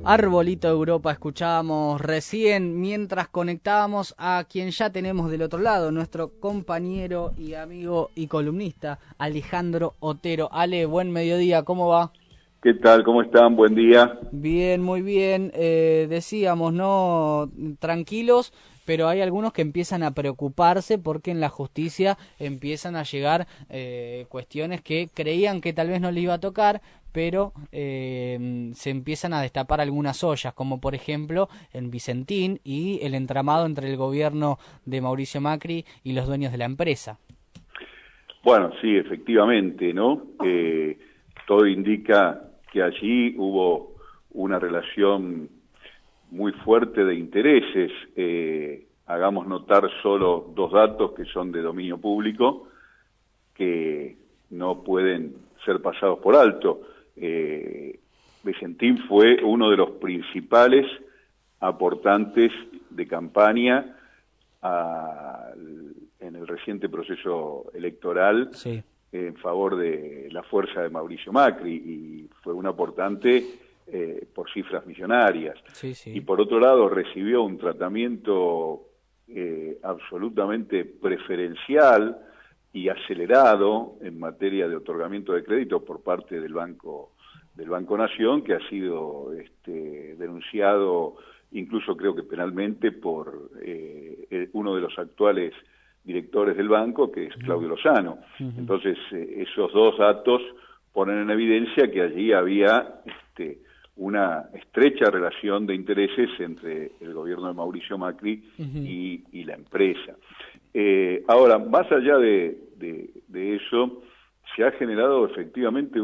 Arbolito Europa escuchábamos recién mientras conectábamos a quien ya tenemos del otro lado, nuestro compañero y amigo y columnista Alejandro Otero. Ale, buen mediodía, ¿cómo va? ¿Qué tal? ¿Cómo están? Buen día. Bien, muy bien. Decíamos, ¿no? Tranquilos, pero hay algunos que empiezan a preocuparse porque en la justicia empiezan a llegar cuestiones que creían que tal vez no les iba a tocar, pero se empiezan a destapar algunas ollas, como por ejemplo en Vicentín y el entramado entre el gobierno de Mauricio Macri y los dueños de la empresa. Bueno, sí, efectivamente, ¿no? Todo indica que allí hubo una relación muy fuerte de intereses. Hagamos notar solo dos datos que son de dominio público, que no pueden ser pasados por alto. Vicentín fue uno de los principales aportantes de campaña en el reciente proceso electoral, Sí. en favor de la fuerza de Mauricio Macri, y fue un aportante por cifras millonarias. Sí, Y sí. por otro lado recibió un tratamiento absolutamente preferencial y acelerado en materia de otorgamiento de crédito por parte del Banco Nación, que ha sido denunciado incluso creo que penalmente por uno de los actuales directores del banco, que es Claudio Lozano. Ujú. Entonces, esos dos datos ponen en evidencia que allí había una estrecha relación de intereses entre el gobierno de Mauricio Macri Ujú. y la empresa. Ahora, más allá de eso, se ha generado efectivamente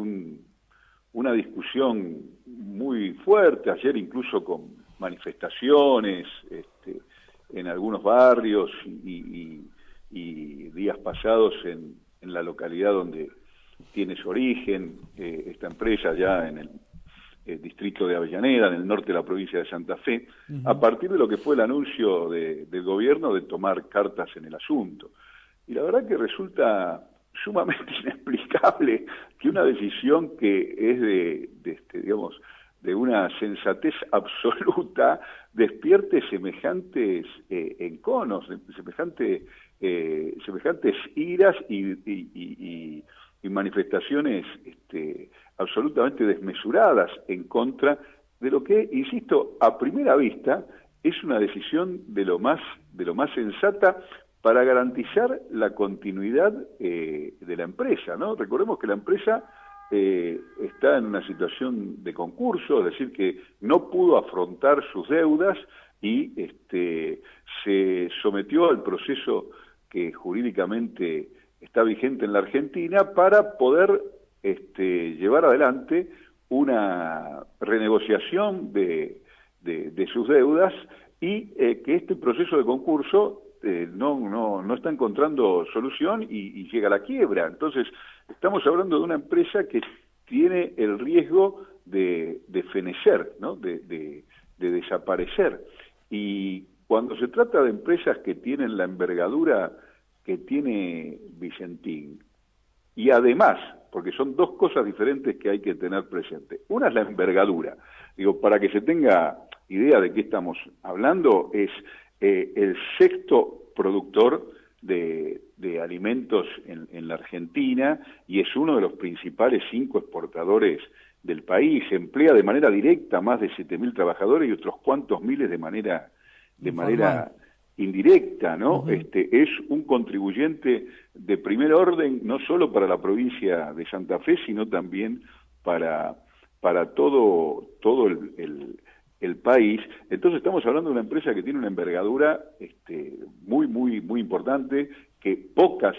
una discusión muy fuerte, ayer incluso con manifestaciones en algunos barrios y días pasados en la localidad donde tiene su origen esta empresa, ya en el distrito de Avellaneda, en el norte de la provincia de Santa Fe, a Ujú. partir de lo que fue el anuncio del gobierno de tomar cartas en el asunto. Y la verdad que resulta sumamente inexplicable que una decisión que es digamos, de una sensatez absoluta, despierte semejantes enconos, semejantes iras y manifestaciones absolutamente desmesuradas en contra de lo que, insisto, a primera vista es una decisión de lo más sensata para garantizar la continuidad de la empresa, ¿no? Recordemos que la empresa está en una situación de concurso, es decir, que no pudo afrontar sus deudas y se sometió al proceso que jurídicamente está vigente en la Argentina para poder llevar adelante una renegociación de sus deudas y que este proceso de concurso no está encontrando solución y llega a la quiebra. Entonces, estamos hablando de una empresa que tiene el riesgo de fenecer, ¿no? de desaparecer. Y cuando se trata de empresas que tienen la envergadura que tiene Vicentín, y además, porque son dos cosas diferentes que hay que tener presente. Una es la envergadura. Digo, para que se tenga idea de qué estamos hablando, es el sexto productor de alimentos en la Argentina y es uno de los principales 5 exportadores del país. Emplea de manera directa más de 7.000 trabajadores y otros cuantos miles de Informal. manera indirecta, ¿no? Ujú. Es un contribuyente de primer orden, no solo para la provincia de Santa Fe, sino también para, para todo el país. Entonces estamos hablando de una empresa que tiene una envergadura muy importante, que pocas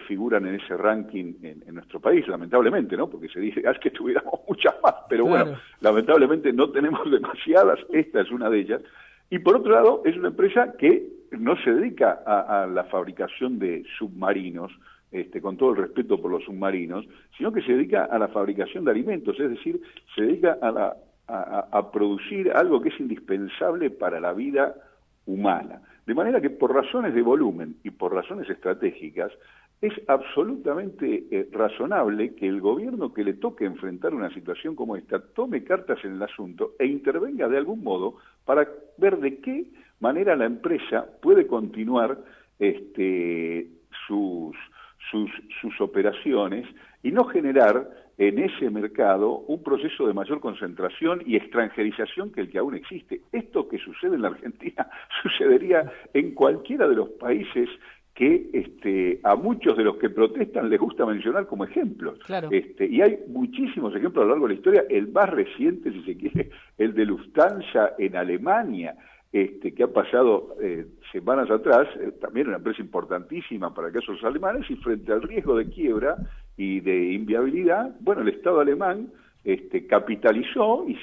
figuran en ese ranking en nuestro país, lamentablemente, ¿no? Porque se dice que tuviéramos muchas más, pero bueno, Claro. lamentablemente no tenemos demasiadas, esta es una de ellas. Y por otro lado, es una empresa que no se dedica a la fabricación de submarinos, con todo el respeto por los submarinos, sino que se dedica a la fabricación de alimentos, es decir, se dedica a producir algo que es indispensable para la vida humana. De manera que por razones de volumen y por razones estratégicas, es absolutamente razonable que el gobierno que le toque enfrentar una situación como esta tome cartas en el asunto e intervenga de algún modo para ver de qué manera la empresa puede continuar sus operaciones y no generar en ese mercado un proceso de mayor concentración y extranjerización que el que aún existe. Esto que sucede en la Argentina sucedería en cualquiera de los países que a muchos de los que protestan les gusta mencionar como ejemplos. Claro. Y hay muchísimos ejemplos a lo largo de la historia. El más reciente, si se quiere, el de Lufthansa en Alemania, que ha pasado semanas atrás, también una empresa importantísima para el caso de los alemanes, y frente al riesgo de quiebra y de inviabilidad, bueno, el Estado alemán capitalizó y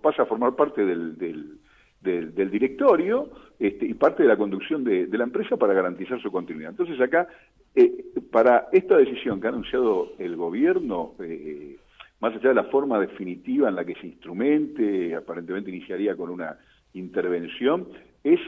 pasa a formar parte del directorio y parte de la conducción de la empresa para garantizar su continuidad. Entonces acá, para esta decisión que ha anunciado el gobierno, más allá de la forma definitiva en la que se instrumente, aparentemente iniciaría con una intervención, es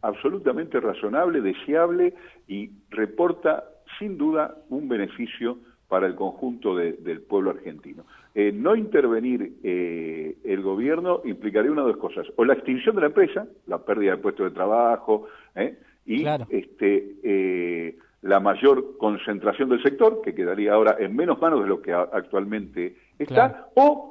absolutamente razonable, deseable y reporta sin duda un beneficio para el conjunto del pueblo argentino. No intervenir el gobierno implicaría una de dos cosas: o la extinción de la empresa, la pérdida de puestos de trabajo, y claro, la mayor concentración del sector, que quedaría ahora en menos manos de lo que actualmente está, claro,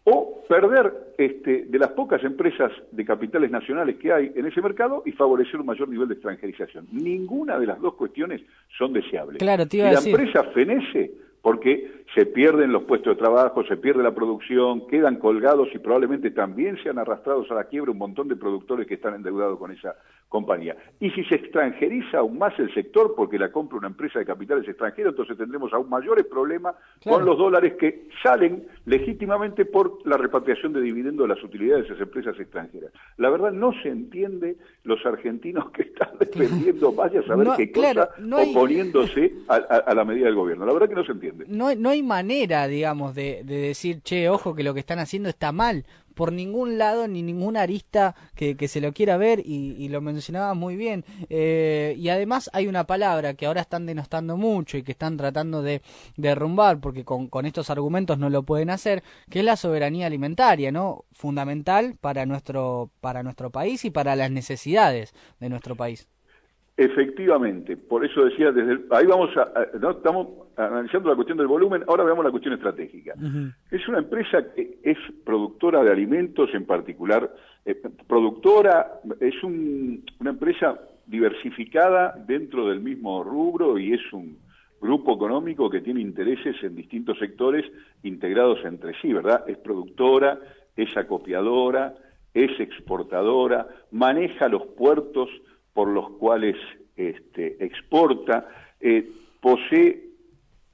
o perder de las pocas empresas de capitales nacionales que hay en ese mercado y favorecer un mayor nivel de extranjerización. Ninguna de las dos cuestiones son deseables. Claro, te iba si a la decir. empresa fenece, porque se pierden los puestos de trabajo, se pierde la producción, quedan colgados y probablemente también sean arrastrados a la quiebra un montón de productores que están endeudados con esa compañía. Y si se extranjeriza aún más el sector, porque la compra una empresa de capitales extranjeros, entonces tendremos aún mayores problemas con los dólares que salen legítimamente por la repatriación de dividendos de las utilidades de esas empresas extranjeras. La verdad no se entiende los argentinos que están defendiendo, vaya a saber qué cosa, oponiéndose a la medida del gobierno. La verdad que no se entiende. No hay manera, digamos, de decir, che, ojo, que lo que están haciendo está mal, por ningún lado, ni ninguna arista que se lo quiera ver, y lo mencionaba muy bien. Y además hay una palabra que ahora están denostando mucho y que están tratando de derrumbar, porque con estos argumentos no lo pueden hacer, que es la soberanía alimentaria, ¿no? Fundamental para nuestro país y para las necesidades de nuestro país. Efectivamente, por eso decía, ahí vamos ¿no? Estamos analizando la cuestión del volumen, ahora veamos la cuestión estratégica. Es una empresa que es productora de alimentos, en particular, es una empresa diversificada dentro del mismo rubro y es un grupo económico que tiene intereses en distintos sectores integrados entre sí, ¿verdad? Es productora, es acopiadora, es exportadora, maneja los puertos por los cuales exporta, posee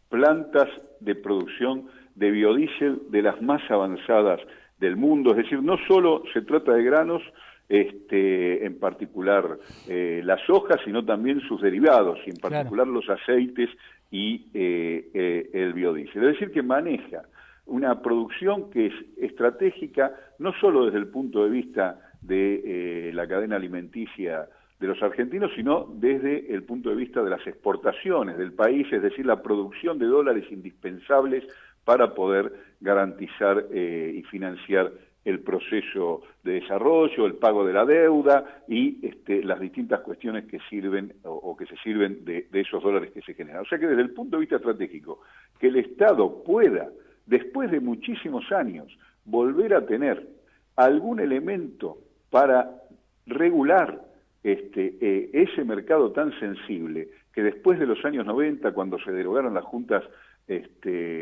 plantas de producción de biodiesel de las más avanzadas del mundo, es decir, no solo se trata de granos, en particular la soja, sino también sus derivados, y en particular los aceites y el biodiesel. Es decir, que maneja una producción que es estratégica, no solo desde el punto de vista de la cadena alimenticia de los argentinos, sino desde el punto de vista de las exportaciones del país, es decir, la producción de dólares indispensables para poder garantizar y financiar el proceso de desarrollo, el pago de la deuda y las distintas cuestiones que sirven o que se sirven de esos dólares que se generan. O sea que desde el punto de vista estratégico, que el Estado pueda, después de muchísimos años, volver a tener algún elemento para regular ese mercado tan sensible, que después de los años 90, cuando se derogaron las juntas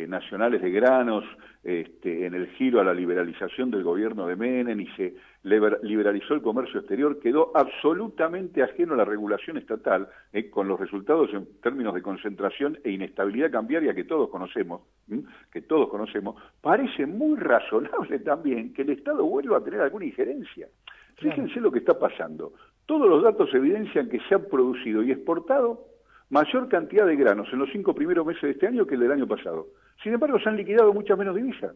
nacionales de granos, en el giro a la liberalización del gobierno de Menem y se liberalizó el comercio exterior, quedó absolutamente ajeno a la regulación estatal, con los resultados en términos de concentración e inestabilidad cambiaria que todos conocemos, parece muy razonable también que el Estado vuelva a tener alguna injerencia. Fíjense lo que está pasando. Todos los datos evidencian que se han producido y exportado mayor cantidad de granos en los 5 primeros meses de este año que el del año pasado. Sin embargo, se han liquidado muchas menos divisas.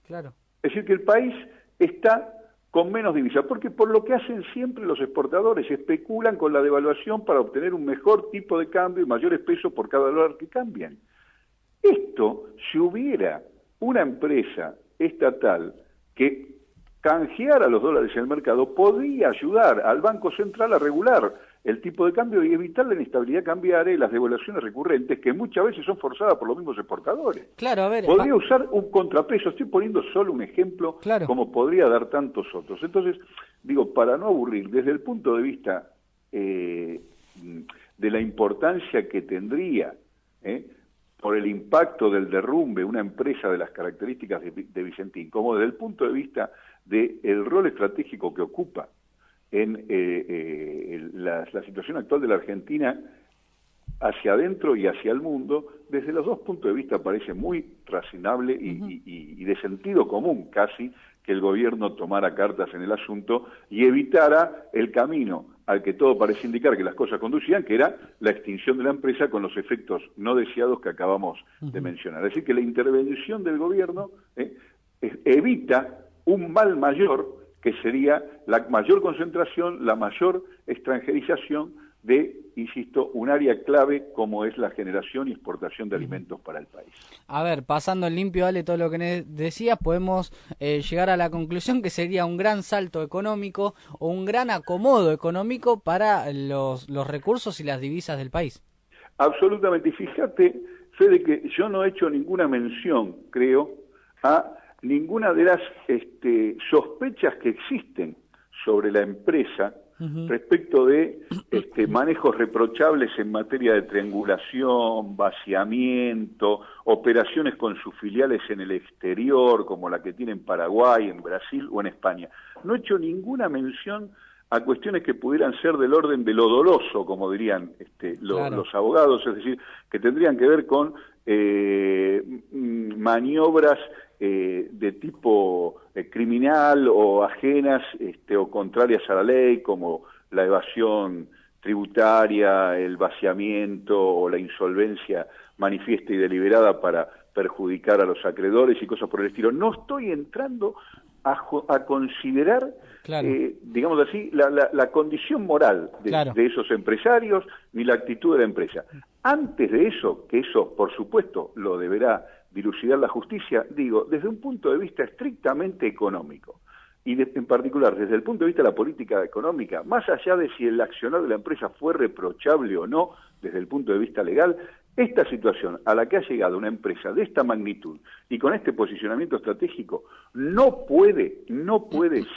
Claro. Es decir, que el país está con menos divisas, porque por lo que hacen siempre los exportadores, especulan con la devaluación para obtener un mejor tipo de cambio y mayores pesos por cada dólar que cambian. Esto, si hubiera una empresa estatal que canjeara los dólares en el mercado, podría ayudar al Banco Central a regular el tipo de cambio y evitar la inestabilidad cambiaria y las devaluaciones recurrentes que muchas veces son forzadas por los mismos exportadores. Claro, a ver, podría usar un contrapeso, estoy poniendo solo un ejemplo, claro, como podría dar tantos otros. Entonces, digo, para no aburrir, desde el punto de vista de la importancia que tendría por el impacto del derrumbe una empresa de las características de Vicentín, como desde el punto de vista del rol estratégico que ocupa en la situación actual de la Argentina hacia adentro y hacia el mundo, desde los dos puntos de vista parece muy razonable y de sentido común casi que el gobierno tomara cartas en el asunto y evitara el camino al que todo parece indicar que las cosas conducían, que era la extinción de la empresa con los efectos no deseados que acabamos de mencionar. Es decir, que la intervención del gobierno evita un mal mayor, que sería la mayor concentración, la mayor extranjerización de, insisto, un área clave como es la generación y exportación de alimentos para el país. A ver, pasando en limpio, Ale, todo lo que decías, podemos llegar a la conclusión que sería un gran salto económico o un gran acomodo económico para los recursos y las divisas del país. Absolutamente. Y fíjate, Fede, que yo no he hecho ninguna mención, creo, a ninguna de las sospechas que existen sobre la empresa respecto de manejos reprochables en materia de triangulación, vaciamiento, operaciones con sus filiales en el exterior, como la que tiene en Paraguay, en Brasil o en España. No he hecho ninguna mención a cuestiones que pudieran ser del orden de lo doloso, como dirían los abogados, es decir, que tendrían que ver con maniobras de tipo criminal o ajenas o contrarias a la ley, como la evasión tributaria, el vaciamiento o la insolvencia manifiesta y deliberada para perjudicar a los acreedores y cosas por el estilo. No estoy entrando a considerar, digamos así, la condición moral de esos empresarios ni la actitud de la empresa. Antes de eso, que eso por supuesto lo deberá dilucidar la justicia, digo, desde un punto de vista estrictamente económico, y en particular desde el punto de vista de la política económica, más allá de si el accionar de la empresa fue reprochable o no desde el punto de vista legal, esta situación a la que ha llegado una empresa de esta magnitud y con este posicionamiento estratégico no puede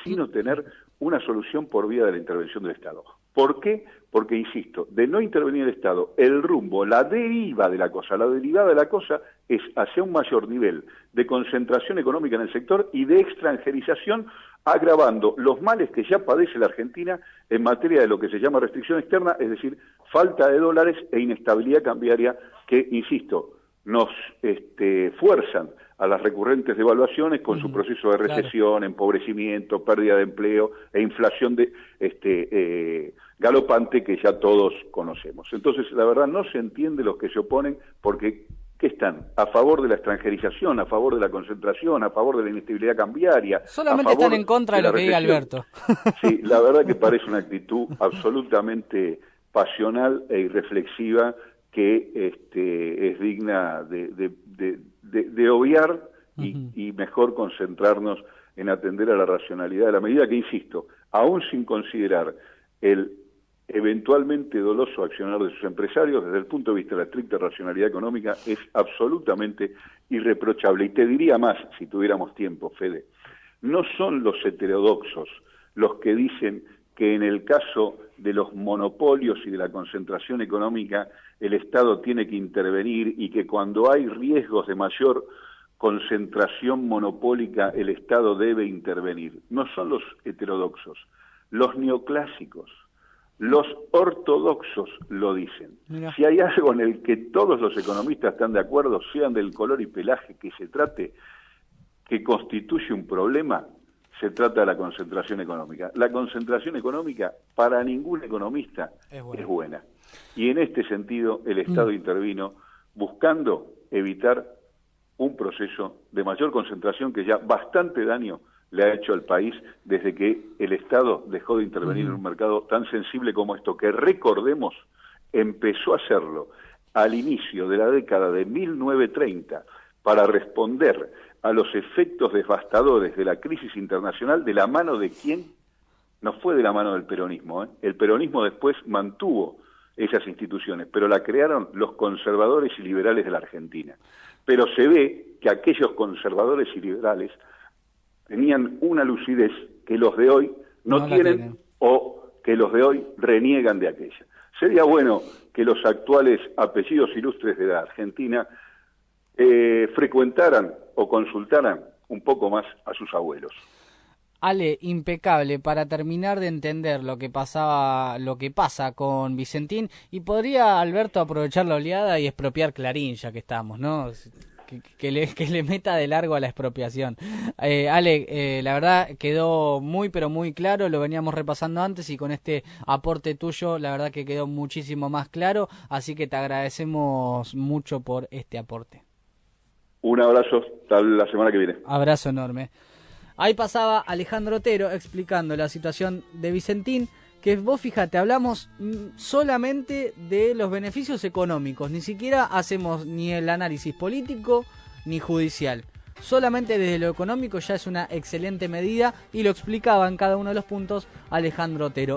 sino tener una solución por vía de la intervención del Estado. ¿Por qué? Porque, insisto, de no intervenir el Estado, el rumbo, la derivada de la cosa es hacia un mayor nivel de concentración económica en el sector y de extranjerización, agravando los males que ya padece la Argentina en materia de lo que se llama restricción externa, es decir, falta de dólares e inestabilidad cambiaria que, insisto, nos fuerzan a las recurrentes devaluaciones con su proceso de recesión, empobrecimiento, pérdida de empleo e inflación galopante que ya todos conocemos. Entonces, la verdad, no se entiende los que se oponen porque ¿qué están? A favor de la extranjerización, a favor de la concentración, a favor de la inestabilidad cambiaria. Solamente están en contra de lo que diga Alberto. Sí, la verdad que parece una actitud absolutamente pasional e irreflexiva que es digna de obviar y mejor concentrarnos en atender a la racionalidad de la medida que, insisto, aún sin considerar el eventualmente doloso accionar de sus empresarios, desde el punto de vista de la estricta racionalidad económica, es absolutamente irreprochable. Y te diría más, si tuviéramos tiempo, Fede, no son los heterodoxos los que dicen que en el caso de los monopolios y de la concentración económica el Estado tiene que intervenir y que cuando hay riesgos de mayor concentración monopólica el Estado debe intervenir. No son los heterodoxos, los neoclásicos, los ortodoxos lo dicen. Mira. Si hay algo en el que todos los economistas están de acuerdo, sean del color y pelaje que se trate, que constituye un problema, se trata de la concentración económica. La concentración económica para ningún economista es buena. Y en este sentido el Estado intervino buscando evitar un proceso de mayor concentración que ya bastante daño le ha hecho al país desde que el Estado dejó de intervenir en un mercado tan sensible como esto, que recordemos, empezó a hacerlo al inicio de la década de 1930 para responder a los efectos devastadores de la crisis internacional. ¿De la mano de quién? No fue de la mano del peronismo, ¿eh? El peronismo después mantuvo esas instituciones, pero la crearon los conservadores y liberales de la Argentina. Pero se ve que aquellos conservadores y liberales tenían una lucidez que los de hoy no tienen, o que los de hoy reniegan de aquella. Sería bueno que los actuales apellidos ilustres de la Argentina frecuentaran o consultaran un poco más a sus abuelos. Ale, impecable, para terminar de entender lo que pasa con Vicentín, y podría Alberto aprovechar la oleada y expropiar Clarín, ya que estamos, ¿no? Que le meta de largo a la expropiación. Ale, la verdad quedó muy pero muy claro, lo veníamos repasando antes y con este aporte tuyo la verdad que quedó muchísimo más claro, así que te agradecemos mucho por este aporte. Un abrazo, hasta la semana que viene. Abrazo enorme. Ahí pasaba Alejandro Otero explicando la situación de Vicentín, que vos fíjate, hablamos solamente de los beneficios económicos, ni siquiera hacemos ni el análisis político ni judicial. Solamente desde lo económico ya es una excelente medida y lo explicaba en cada uno de los puntos Alejandro Otero.